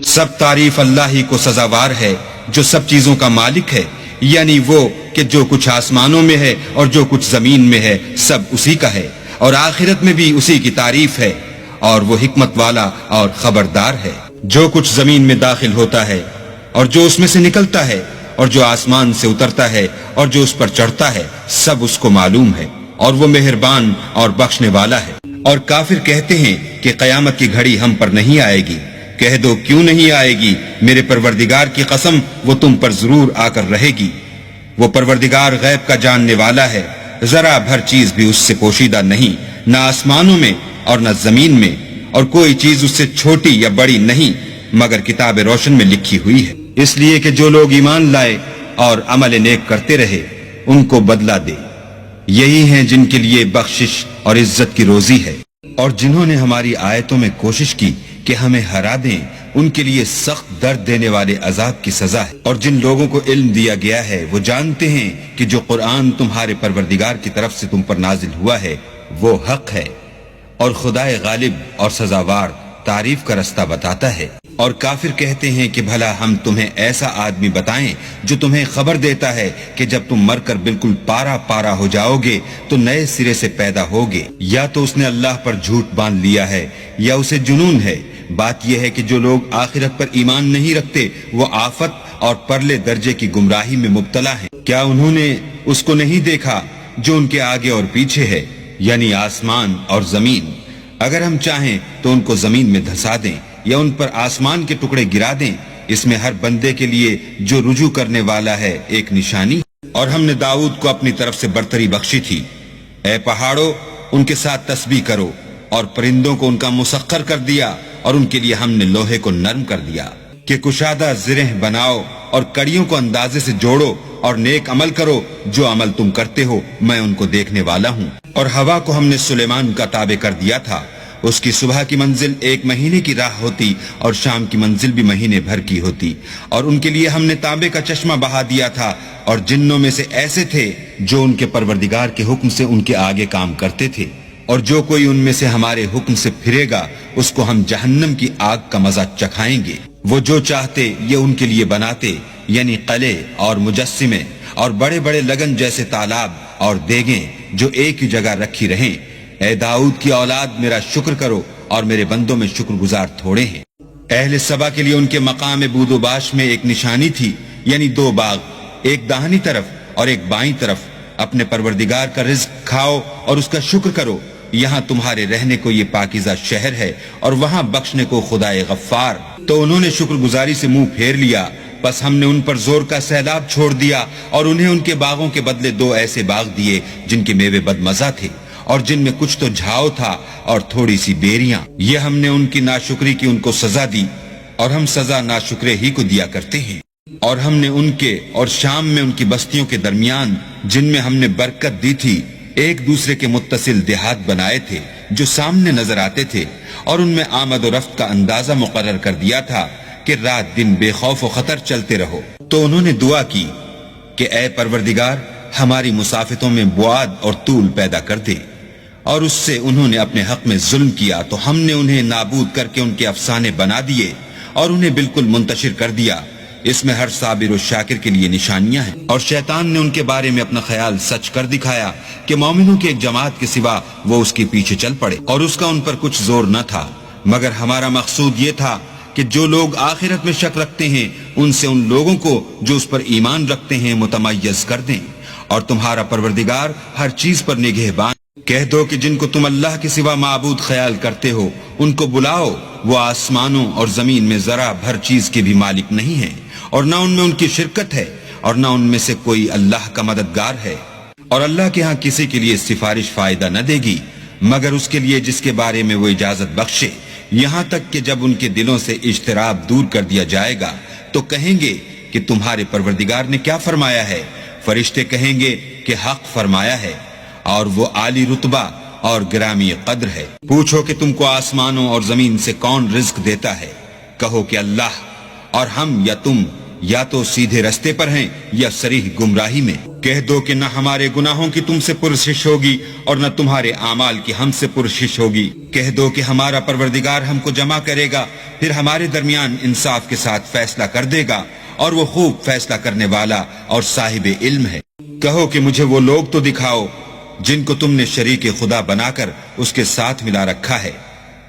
سب تعریف اللہ ہی کو سزاوار ہے جو سب چیزوں کا مالک ہے، یعنی وہ کہ جو کچھ آسمانوں میں ہے اور جو کچھ زمین میں ہے سب اسی کا ہے، اور آخرت میں بھی اسی کی تعریف ہے، اور وہ حکمت والا اور خبردار ہے۔ جو کچھ زمین میں داخل ہوتا ہے اور جو اس میں سے نکلتا ہے اور جو آسمان سے اترتا ہے اور جو اس پر چڑھتا ہے سب اس کو معلوم ہے، اور وہ مہربان اور بخشنے والا ہے۔ اور کافر کہتے ہیں کہ قیامت کی گھڑی ہم پر نہیں آئے گی۔ کہہ دو کیوں نہیں آئے گی، میرے پروردگار کی قسم وہ تم پر ضرور آ کر رہے گی۔ وہ پروردگار غیب کا جاننے والا ہے، ذرا بھر چیز بھی اس سے پوشیدہ نہیں، نہ آسمانوں میں اور نہ زمین میں، اور کوئی چیز اس سے چھوٹی یا بڑی نہیں مگر کتاب روشن میں لکھی ہوئی ہے، اس لیے کہ جو لوگ ایمان لائے اور عمل نیک کرتے رہے ان کو بدلہ دے۔ یہی ہیں جن کے لیے بخشش اور عزت کی روزی ہے، اور جنہوں نے ہماری آیتوں میں کوشش کی کہ ہمیں ہرا دیں ان کے لیے سخت درد دینے والے عذاب کی سزا ہے۔ اور جن لوگوں کو علم دیا گیا ہے وہ جانتے ہیں کہ جو قرآن تمہارے پروردگار کی طرف سے تم پر نازل ہوا ہے وہ حق ہے، اور خدائے غالب اور سزاوار تعریف کا رستہ بتاتا ہے۔ اور کافر کہتے ہیں کہ بھلا ہم تمہیں ایسا آدمی بتائیں جو تمہیں خبر دیتا ہے کہ جب تم مر کر بالکل پارا پارا ہو جاؤ گے تو نئے سرے سے پیدا ہوگے، یا تو اس نے اللہ پر جھوٹ باندھ لیا ہے یا اسے جنون ہے۔ بات یہ ہے کہ جو لوگ آخرت پر ایمان نہیں رکھتے وہ آفت اور پرلے درجے کی گمراہی میں مبتلا ہیں۔ کیا انہوں نے اس کو نہیں دیکھا جو ان کے آگے اور پیچھے ہے، یعنی آسمان اور زمین؟ اگر ہم چاہیں تو ان کو زمین میں دھسا دیں یا ان پر آسمان کے ٹکڑے گرا دیں، اس میں ہر بندے کے لیے جو رجوع کرنے والا ہے ایک نشانی۔ اور ہم نے داؤد کو اپنی طرف سے برتری بخشی تھی۔ اے پہاڑوں ان کے ساتھ تسبیح کرو، اور پرندوں کو ان کا مسخر کر دیا، اور ان کے لیے ہم نے لوہے کو نرم کر دیا کہ کشادہ زرہ بناؤ اور کڑیوں کو اندازے سے جوڑو، اور نیک عمل کرو، جو عمل تم کرتے ہو میں ان کو دیکھنے والا ہوں۔ اور ہوا کو ہم نے سلیمان کا تابع کر دیا تھا، اس کی صبح کی منزل 1 مہینے کی راہ ہوتی اور شام کی منزل بھی مہینے بھر کی ہوتی۔ اور ان کے لیے ہم نے تانبے کا چشمہ بہا دیا تھا، اور جنوں میں سے ایسے تھے جو ان کے پروردگار کے حکم سے ان کے آگے کام کرتے تھے، اور جو کوئی ان میں سے ہمارے حکم سے پھرے گا اس کو ہم جہنم کی آگ کا مزہ چکھائیں گے۔ وہ جو چاہتے یہ ان کے لیے بناتے، یعنی قلعے اور مجسمے اور بڑے بڑے لگن جیسے تالاب اور دیگیں جو ایک ہی جگہ رکھی رہیں۔ اے داؤد کی اولاد میرا شکر کرو، اور میرے بندوں میں شکر گزار تھوڑے ہیں۔ اہل سبا کے لیے ان کے مقام بود و باش میں ایک نشانی تھی، یعنی 2 باغ، ایک داہنی طرف اور ایک بائیں طرف۔ اپنے پروردگار کا رزق کھاؤ اور اس کا شکر کرو، یہاں تمہارے رہنے کو یہ پاکیزہ شہر ہے، اور وہاں بخشنے کو خدائے غفار۔ تو انہوں نے شکر گزاری سے منہ پھیر لیا، بس ہم نے ان پر زور کا سیلاب چھوڑ دیا، اور انہیں ان کے باغوں کے بدلے 2 ایسے باغ دیے جن کے میوے بدمزہ تھے، اور جن میں کچھ تو جھاؤ تھا اور تھوڑی سی بیریاں۔ یہ ہم نے ان کی ناشکری کی ان کو سزا دی، اور ہم سزا ناشکرے ہی کو دیا کرتے ہیں۔ اور ہم نے ان کے اور شام میں ان کی بستیوں کے درمیان جن میں ہم نے برکت دی تھی ایک دوسرے کے متصل دیہات بنائے تھے جو سامنے نظر آتے تھے، اور ان میں آمد و رفت کا اندازہ مقرر کر دیا تھا کہ رات دن بے خوف و خطر چلتے رہو۔ تو انہوں نے دعا کی کہ اے پروردگار ہماری مسافتوں میں بعد اور طول پیدا کر دے، اور اس سے انہوں نے اپنے حق میں ظلم کیا تو ہم نے انہیں نابود کر کے ان کے افسانے بنا دیے اور انہیں بالکل منتشر کر دیا۔ اس میں ہر صابر و شاکر کے لیے نشانیاں ہیں۔ اور شیطان نے ان کے بارے میں اپنا خیال سچ کر دکھایا کہ مومنوں کی ایک جماعت کے سوا وہ اس کے پیچھے چل پڑے، اور اس کا ان پر کچھ زور نہ تھا، مگر ہمارا مقصود یہ تھا کہ جو لوگ آخرت میں شک رکھتے ہیں ان سے ان لوگوں کو جو اس پر ایمان رکھتے ہیں متمیز کر دیں، اور تمہارا پروردگار ہر چیز پر نگہبان۔ کہہ دو کہ جن کو تم اللہ کے سوا معبود خیال کرتے ہو ان کو بلاؤ، وہ آسمانوں اور زمین میں ذرا بھر چیز کے بھی مالک نہیں ہیں، اور نہ ان میں ان کی شرکت ہے، اور نہ ان میں سے کوئی اللہ کا مددگار ہے، اور اللہ کے ہاں کسی کے لیے سفارش فائدہ نہ دے گی مگر اس کے لیے جس کے بارے میں وہ اجازت بخشے، یہاں تک کہ جب ان کے دلوں سے اجتراب دور کر دیا جائے گا تو کہیں گے کہ تمہارے پروردگار نے کیا فرمایا ہے؟ فرشتے کہیں گے کہ حق فرمایا ہے، اور وہ عالی رتبہ اور گرامی قدر ہے۔ پوچھو کہ تم کو آسمانوں اور زمین سے کون رزق دیتا ہے؟ کہو کہ اللہ، اور ہم یا تم یا تو سیدھے رستے پر ہیں یا صریح گمراہی میں۔ کہہ دو کہ نہ ہمارے گناہوں کی تم سے پرسش ہوگی اور نہ تمہارے اعمال کی ہم سے پرسش ہوگی۔ کہہ دو کہ ہمارا پروردگار ہم کو جمع کرے گا، پھر ہمارے درمیان انصاف کے ساتھ فیصلہ کر دے گا، اور وہ خوب فیصلہ کرنے والا اور صاحب علم ہے۔ کہو کہ مجھے وہ لوگ تو دکھاؤ جن کو تم نے شریک خدا بنا کر اس کے ساتھ ملا رکھا ہے۔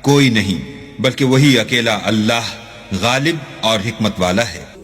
کوئی نہیں، بلکہ وہی اکیلا اللہ غالب اور حکمت والا ہے۔